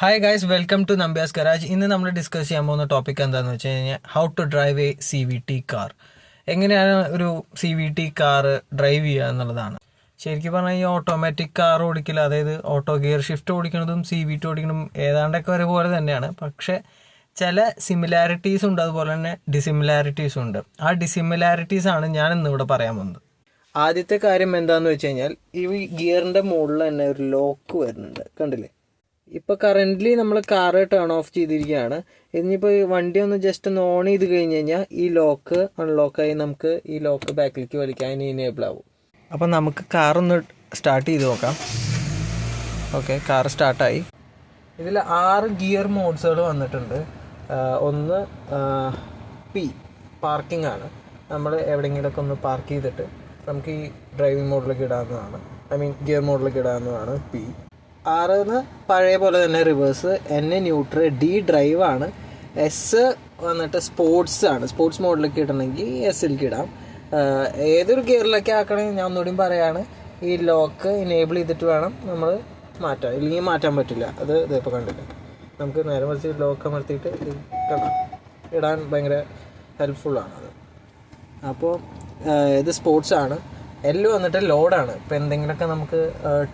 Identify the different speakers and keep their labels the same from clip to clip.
Speaker 1: Hi guys, welcome to Nambiar's garage. ഇന്ന് നമ്മൾ discuss ചെയ്യാൻ പോകുന്ന ടോപ്പിക് എന്താണെന്ന് വെച്ച് കഴിഞ്ഞാൽ how to drive a CVT car. എങ്ങനെയാണ് ഒരു CVT കാർ ഡ്രൈവ് ചെയ്യുക എന്നുള്ളതാണ്. ശരിക്കും പറഞ്ഞാൽ ഈ ഓട്ടോമാറ്റിക് കാർ ഓടിക്കില്ല, അതായത് ഓട്ടോ ഗിയർ ഷിഫ്റ്റ് ഓടിക്കുന്നതും CVT ഓടിക്കുന്നതും ഏതാണ്ടൊക്കെ ഒരുപോലെ തന്നെയാണ്. പക്ഷേ ചില സിമിലാരിറ്റീസ് ഉണ്ട്, അതുപോലെ തന്നെ ഡിസിമിലാരിറ്റീസും ഉണ്ട്. ആ ഡിസിമിലാരിറ്റീസ് ആണ് ഞാൻ ഇന്നിവിടെ പറയാൻ പോകുന്നത്. ആദ്യത്തെ കാര്യം എന്താണെന്ന് വെച്ച് കഴിഞ്ഞാൽ ഈ ഗിയറിൻ്റെ മുകളിൽ തന്നെ ഒരു ലോക്ക് വരുന്നുണ്ട്, കണ്ടില്ലേ? ഇപ്പോൾ കറൻ്റ്ലി നമ്മൾ കാറ് ടേൺ ഓഫ് ചെയ്തിരിക്കുകയാണ്. ഇനിയിപ്പോൾ ഈ വണ്ടി ഒന്ന് ജസ്റ്റ് ഒന്ന് ഓൺ ചെയ്ത് കഴിഞ്ഞ് കഴിഞ്ഞാൽ ഈ ലോക്ക് അൺലോക്കായി നമുക്ക് ഈ ലോക്ക് ബാക്കിലേക്ക് വലിക്കാൻ ഇനേബിൾ ആവും. അപ്പോൾ നമുക്ക് കാറൊന്ന് സ്റ്റാർട്ട് ചെയ്ത് നോക്കാം. ഓക്കെ, കാർ സ്റ്റാർട്ടായി. ഇതിൽ 6 ഗിയർ മോഡ്സുകൾ വന്നിട്ടുണ്ട്. ഒന്ന് പാർക്കിംഗ് ആണ്. നമ്മൾ എവിടെയെങ്കിലുമൊക്കെ ഒന്ന് പാർക്ക് ചെയ്തിട്ട് നമുക്ക് ഈ ഡ്രൈവിംഗ് മോഡിലേക്ക് ഇടാവുന്നതാണ്, ഗിയർ മോഡിലേക്ക് ഇടാവുന്നതാണ് P. 6 പഴയ പോലെ തന്നെ reverse, N neutral, D drive ആണ്, S വന്നിട്ട് സ്പോർട്സ് ആണ്. സ്പോർട്സ് മോഡിലേക്ക് ഇടണമെങ്കിൽ Sലേക്ക് ഇടാം. ഏതൊരു ഗിയറിലൊക്കെ ആക്കണമെങ്കിൽ ഞാൻ ഒന്നുകൂടി പറയാണ്, ഈ ലോക്ക് ഇനേബിൾ ചെയ്തിട്ട് വേണം നമ്മൾ മാറ്റാം, ഇല്ലെങ്കിൽ മാറ്റാൻ പറ്റില്ല. അത് ഇതിപ്പോൾ കണ്ടില്ല, നമുക്ക് നേരെ മറിച്ച് ലോക്ക് അമർത്തിയിട്ട് ഇടാൻ ഭയങ്കര ഹെൽപ്ഫുള്ളാണത്. അപ്പോൾ ഇത് സ്പോർട്സ് ആണ്. L വന്നിട്ട് ലോഡാണ്. ഇപ്പോൾ എന്തെങ്കിലുമൊക്കെ നമുക്ക്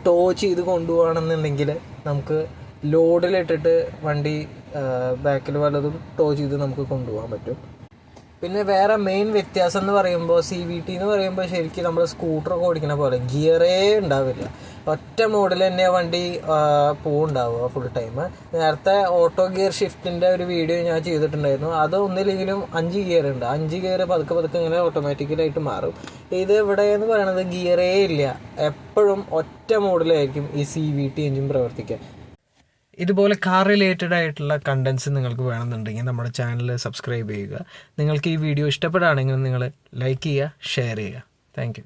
Speaker 1: ടോ ചെയ്ത് കൊണ്ടുപോകണമെന്നുണ്ടെങ്കിൽ നമുക്ക് ലോഡിലിട്ടിട്ട് വണ്ടി ബാക്കിൽ വല്ലതും ടോ ചെയ്ത് നമുക്ക് കൊണ്ടുപോകാൻ പറ്റും. പിന്നെ വേറെ മെയിൻ വ്യത്യാസം എന്ന് പറയുമ്പോൾ CVT എന്ന് പറയുമ്പോൾ ശരിക്കും നമ്മൾ സ്കൂട്ടറൊക്കെ ഓടിക്കുന്ന പോലെ ഗിയറേ ഉണ്ടാവില്ല. ഒറ്റ മോഡിൽ തന്നെ വണ്ടി പോവുണ്ടാവുക ഫുൾ ടൈം. നേരത്തെ ഓട്ടോ ഗിയർ ഷിഫ്റ്റിൻ്റെ ഒരു വീഡിയോ ഞാൻ ചെയ്തിട്ടുണ്ടായിരുന്നു. അത് ഒന്നില്ലെങ്കിലും 5 ഗിയർ ഉണ്ട്. 5 ഗിയർ പതുക്കെ ഇങ്ങനെ ഓട്ടോമാറ്റിക്കലായിട്ട് മാറും. ഇത് ഇവിടെ എന്ന് പറയുന്നത് ഗിയറേ ഇല്ല, എപ്പോഴും ഒറ്റ മോഡിലായിരിക്കും ഈ CVT എഞ്ചിൻ പ്രവർത്തിക്കുക. ഇതുപോലെ കാർ റിലേറ്റഡ് ആയിട്ടുള്ള കണ്ടൻസ് നിങ്ങൾക്ക് വേണമെന്നുണ്ടെങ്കിൽ നമ്മുടെ ചാനൽ സബ്സ്ക്രൈബ് ചെയ്യുക. നിങ്ങൾക്ക് ഈ വീഡിയോ ഇഷ്ടപ്പെടുകയാണെങ്കിൽ നിങ്ങൾ ലൈക്ക് ചെയ്യുക, ഷെയർ ചെയ്യുക. താങ്ക്